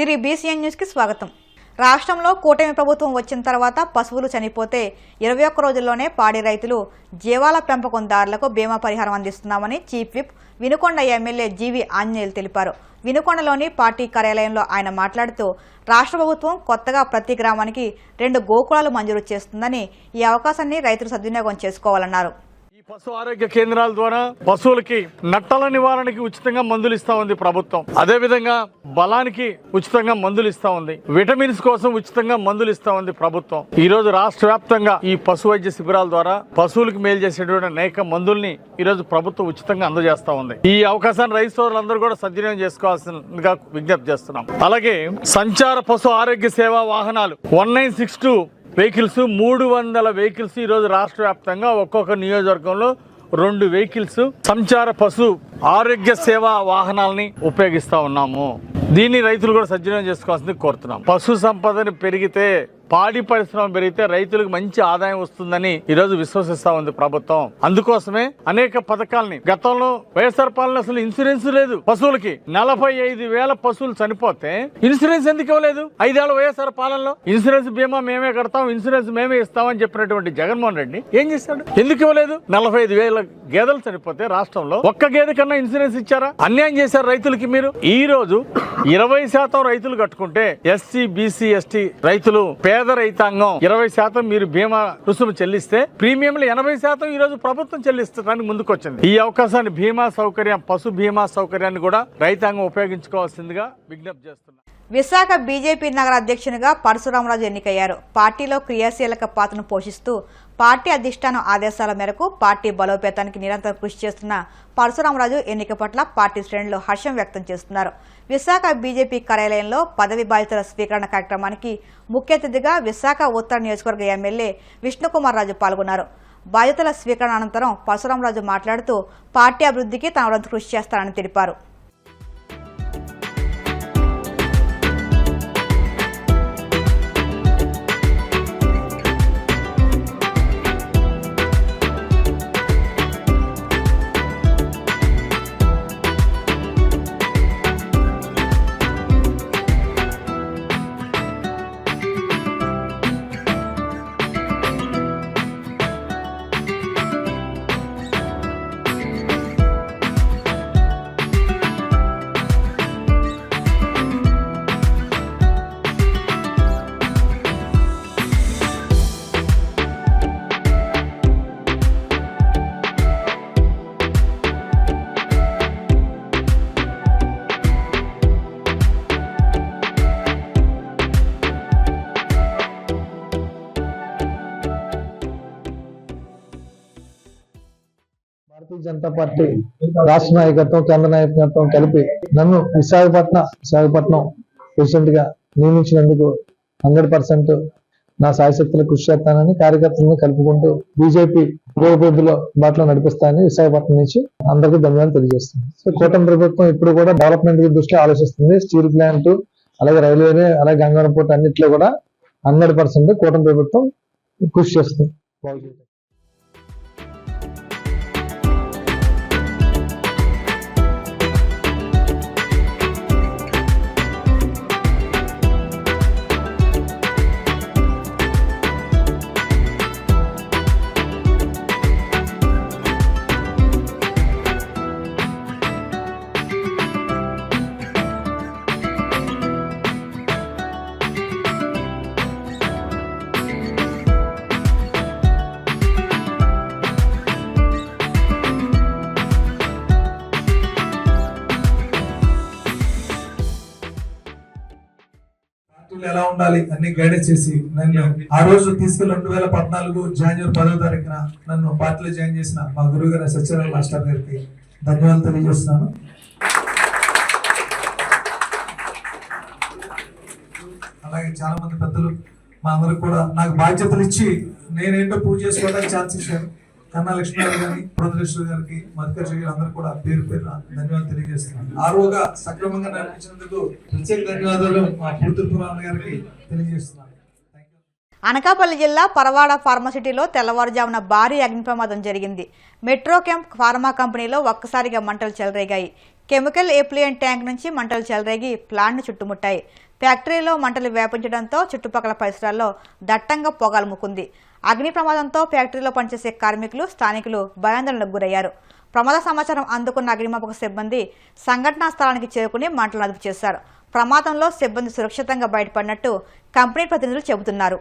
తిరిగి బీసీఎన్ న్యూస్కి స్వాగతం. రాష్ట్రంలో కూటమి ప్రభుత్వం వచ్చిన తర్వాత పశువులు చనిపోతే 21 రోజుల్లోనే పాడి రైతులు జీవాల పెంపకందారులకు బీమా పరిహారం అందిస్తున్నామని చీఫ్ విప్ వినుకొండ ఎమ్మెల్యే జీవి ఆంజనేయులు తెలిపారు. వినుకొండలోని పార్టీ కార్యాలయంలో ఆయన మాట్లాడుతూ రాష్ట్ర ప్రభుత్వం కొత్తగా ప్రతి గ్రామానికి 2 గోకులాలు మంజూరు చేస్తుందని ఈ అవకాశాన్ని రైతులు సద్వినియోగం చేసుకోవాలన్నారు. పశు ఆరోగ్య కేంద్రాల ద్వారా పశువులకి నట్టల నివారణకి ఉచితంగా మందులు ఇస్తా ఉంది ప్రభుత్వం. అదే విధంగా బలానికి ఉచితంగా మందులు ఇస్తా ఉంది. విటమిన్స్ కోసం ఉచితంగా మందులు ఇస్తా ఉంది ప్రభుత్వం. ఈ రోజు రాష్ట్ర వ్యాప్తంగా ఈ పశు వైద్య శిబిరాల ద్వారా పశువులకు మేలు చేసేటువంటి అనేక మందుల్ని ఈ రోజు ప్రభుత్వం ఉచితంగా అందజేస్తా ఉంది. ఈ అవకాశాన్ని రైతు సోదరులందరూ కూడా సద్వినియోగం చేసుకోవాల్సిందిగా విజ్ఞప్తి చేస్తున్నాం. అలాగే సంచార పశు ఆరోగ్య సేవా వాహనాలు 1962 వెహికల్స్ 300 వెహికల్స్ ఈ రోజు రాష్ట్ర వ్యాప్తంగా ఒక్కొక్క నియోజకవర్గంలో 2 వెహికల్స్ సంచార పశు ఆరోగ్య సేవా వాహనాలని ఉపయోగిస్తా ఉన్నాము. దీన్ని రైతులు కూడా సద్వినియోగం చేసుకోవాల్సింది కోరుతున్నాం. పశు సంపదని పెరిగితే పాడి పరిశ్రమ పెరిగితే రైతులకు మంచి ఆదాయం వస్తుందని ఈ రోజు విశ్వసిస్తా ఉంది ప్రభుత్వం. అందుకోసమే అనేక పథకాలని గతంలో వైఎస్ఆర్ పాలన అసలు ఇన్సూరెన్స్ లేదు పశువులకి. 45,000 పశువులు చనిపోతే ఇన్సూరెన్స్ ఎందుకు ఇవ్వలేదు? 5 ఏళ్ల వైఎస్ఆర్ పాలనలో ఇన్సూరెన్స్ బీమా మేమే కడతాం, ఇన్సూరెన్స్ మేమే ఇస్తామని చెప్పినటువంటి జగన్మోహన్ రెడ్డి ఏం చేశాడు? ఎందుకు ఇవ్వలేదు? 45,000 గేదెలు చనిపోతే రాష్ట్రంలో ఒక్క గేదె కన్నా ఇన్సూరెన్స్ ఇచ్చారా? అన్యాయం చేశారు రైతులకి మీరు. ఈ రోజు 20% రైతులు కట్టుకుంటే ఎస్సీ బీసీ ఎస్టీ రైతులు పేద రైతాంగం 20% మీరు బీమా రుసుము చెల్లిస్తే ప్రీమియంలు 80% ఈ రోజు ప్రభుత్వం చెల్లిస్తానికి ముందుకొచ్చింది. ఈ అవకాశాన్ని బీమా సౌకర్యం పశు బీమా సౌకర్యాన్ని కూడా రైతాంగం ఉపయోగించుకోవాల్సిందిగా విజ్ఞప్తి చేస్తున్నారు. విశాఖ బీజేపీ నగర అధ్యక్షునిగా పరశురామరాజు ఎన్నికయ్యారు. పార్టీలో క్రియాశీలక పాత్రను పోషిస్తూ పార్టీ అధిష్టానం ఆదేశాల మేరకు పార్టీ బలోపేతానికి నిరంతరం కృషి చేస్తున్న పరశురామరాజు ఎన్నిక పట్ల పార్టీ శ్రేణులు హర్షం వ్యక్తం చేస్తున్నారు. విశాఖ బీజేపీ కార్యాలయంలో పదవి బాధ్యతల స్వీకరణ కార్యక్రమానికి ముఖ్య అతిథిగా విశాఖ ఉత్తర నియోజకవర్గ ఎమ్మెల్యే విష్ణుకుమార్ రాజు పాల్గొన్నారు. బాధ్యతల స్వీకరణ అనంతరం పరశురామరాజు మాట్లాడుతూ పార్టీ అభివృద్ధికి తన వంతు కృషి చేస్తారని తెలిపారు. భారతీయ జనతా పార్టీ రాష్ట్ర నాయకత్వం కేంద్ర నాయకత్వం కలిపి నన్ను విశాఖపట్నం ప్రెసిడెంట్ గా నియమించినందుకు 100% నా సాయశక్తులు కృషి చేస్తానని కార్యకర్తలను కలుపుకుంటూ బీజేపీ అభివృద్ధిలో బాటలో నడిపిస్తానని విశాఖపట్నం నుంచి అందరికీ ధన్యవాదాలు తెలియజేస్తుంది. సో కూటమి ప్రభుత్వం ఇప్పుడు కూడా డెవలప్మెంట్ దృష్టి ఆలోచిస్తుంది. స్టీల్ ప్లాంట్ అలాగే రైల్వే అలాగే గంగారం పోర్ట్ అన్నింటిలో కూడా 100% కూటమి ప్రభుత్వం కృషి చేస్తుంది. ఎలా ఉండాలి అన్ని గైడెన్స్ చేసి నన్ను ఆ రోజు తీసుకెళ్లి 2014 జనవరి 10వ తారీఖున నన్ను పార్టీలో జాయిన్ చేసిన మా గురువు గారు సత్యనారాయణ మాస్టర్ గారికి ధన్యవాదాలు తెలియజేస్తున్నాను. అలాగే చాలా మంది పెద్దలు మా అందరికి కూడా నాకు బాధ్యతలు ఇచ్చి నేనేంటో పూజ చేసుకోవడానికి ఛాన్స్ ఇచ్చాను. కన్నా లక్ష్మీరావు గారిని పురంధరేశ్వరి గారికి మధుకర్ గారు అందరూ కూడా పేరు పేరున ధన్యవాదాలు తెలియజేస్తున్నాను. ఆరోగా సక్రమంగా నడిపించినందుకు ప్రత్యేక ధన్యవాదాలు మా పూర్తిపురాణ గారికి తెలియజేస్తున్నాను. అనకాపల్లి జిల్లా పరవాడ ఫార్మసిటీలో తెల్లవారుజామున భారీ అగ్ని ప్రమాదం జరిగింది. మెట్రో క్యాంప్ ఫార్మా కంపెనీలో ఒక్కసారిగా మంటలు చెలరేగాయి. కెమికల్ ఎప్లియెంట్ ట్యాంక్ నుంచి మంటలు చెలరేగి ప్లాంట్ను చుట్టుముట్టాయి. ఫ్యాక్టరీలో మంటలు వ్యాపించడంతో చుట్టుపక్కల పరిసరాల్లో దట్టంగా పొగలుముకుంది. అగ్ని ప్రమాదంతో ఫ్యాక్టరీలో పనిచేసే కార్మికులు, స్థానికులు భయాందోళనకు గురయ్యారు. ప్రమాద సమాచారం అందుకున్న అగ్నిమాపక సిబ్బంది సంఘటనా స్థలానికి చేరుకుని మంటలను అదుపు చేశారు. ప్రమాదంలో సిబ్బంది సురక్షితంగా బయటపడినట్టు కంపెనీ ప్రతినిధులు చెబుతున్నారు.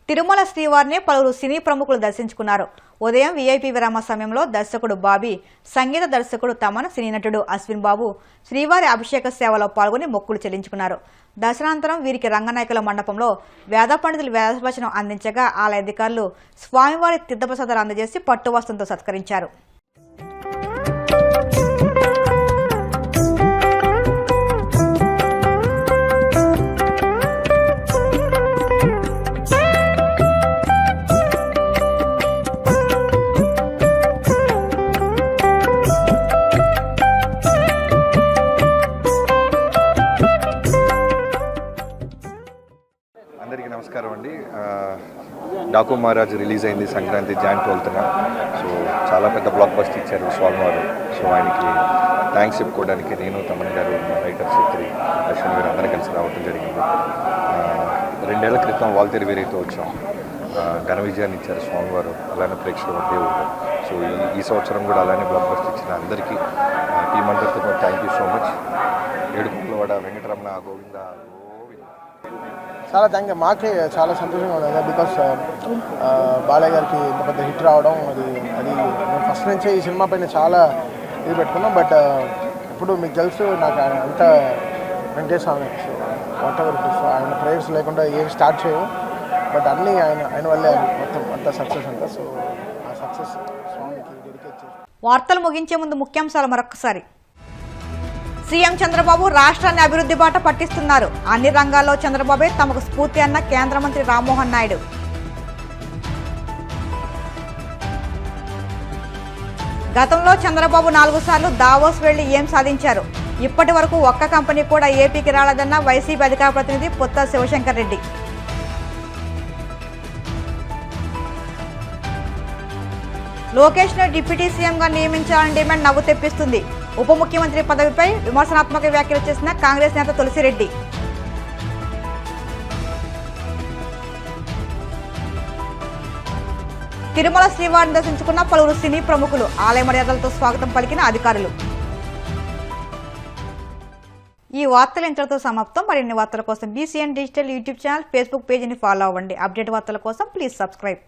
తిరుమల శ్రీవారిని పలువురు సినీ ప్రముఖులు దర్శించుకున్నారు. ఉదయం వీఐపీ విరామ సమయంలో దర్శకుడు బాబీ, సంగీత దర్శకుడు తమన్, సినీ నటుడు అశ్విన్ బాబు శ్రీవారి అభిషేక సేవలో పాల్గొని మొక్కులు చెల్లించుకున్నారు. దర్శనానంతరం వీరికి రంగనాయకుల మండపంలో వేద పండితులు వేదవచనం అందించగా ఆలయ అధికారులు స్వామివారి తీర్థప్రసాదాలు అందజేసి పట్టు వస్త్రంతో సత్కరించారు. అందరికీ నమస్కారం అండి. డాకు మహారాజ్ రిలీజ్ అయింది సంక్రాంతి Jan 12న. సో చాలా పెద్ద బ్లాక్ బస్టర్ ఇచ్చారు స్వామివారు. సో ఆయనకి థ్యాంక్స్ చెప్పుకోవడానికి నేను, తమన్ గారు, రైటర్ శక్తి, అశ్విన్ గారు అందరూ కలిసి రావడం జరిగింది. 2 ఏళ్ల క్రితం వాల్తేరు వీరైతే వచ్చాం. ఘన విజయాన్ని ఇచ్చారు స్వామివారు, అలానే ప్రేక్షకుల దేవుడు. సో ఈ సంవత్సరం కూడా అలానే బ్లాక్ బస్టర్ ఇచ్చిన అందరికీ టీం అందరితో థ్యాంక్ యూ సో మచ్. ఏడుకొండలవాడ వెంకటరమణ గోవింద. చాలా థ్యాంక్ యూ. మాకే చాలా సంతోషంగా ఉంది బికాస్ బాలయ్య గారికి ఇంత పెద్ద హిట్ రావడం అది మేము ఫస్ట్ నుంచే ఈ సినిమా పైన చాలా ఇది పెట్టుకున్నాం. బట్ ఇప్పుడు మీకు తెలుసు నాకు అంత Venkateswara Swami, so whatever it is, ఆయన ప్రేయర్స్ లేకుండా ఏం స్టార్ట్ చేయము. బట్ అన్నీ ఆయన వల్లే మొత్తం అంత సక్సెస్ అంతా. సో ఆ సక్సెస్ స్వామికి డెడికేట్ చేసి. వార్తలు ముగించే ముందు ముఖ్యాంశాలు మరొకసారి. సీఎం చంద్రబాబు రాష్ట్రాన్ని అభివృద్ధి బాట పట్టిస్తున్నారు. అన్ని రంగాల్లో చంద్రబాబే తమకు స్ఫూర్తి అన్న కేంద్ర మంత్రి రామ్మోహన్ నాయుడు. గతంలో చంద్రబాబు 4 సార్లు దావోస్ వెళ్లి ఏం సాధించారు? ఇప్పటి వరకు ఒక్క కంపెనీ కూడా ఏపీకి రాలేదన్న వైసీపీ అధికార ప్రతినిధి పొత్త శివశంకర్ రెడ్డి. లోకేష్ను డిప్యూటీ సీఎంగా నియమించాలని డిమాండ్ నవ్వు తెప్పిస్తుంది. ఉప ముఖ్యమంత్రి పదవిపై విమర్శనాత్మక వ్యాఖ్యలు చేసిన కాంగ్రెస్ నేత తులసిరెడ్డి. తిరుమల శ్రీవారిని దర్శించుకున్న పలువురు సినీ ప్రముఖులు, ఆలయ మర్యాదలతో స్వాగతం పలికిన అధికారులు. ఈ వార్తలు ఇంతటితో సమాప్తం. మరిన్ని వార్తల కోసం BCN digital YouTube channel, Facebook పేజీని ఫాలో అవ్వండి. అప్డేట్ వార్తల కోసం ప్లీజ్ సబ్స్క్రైబ్.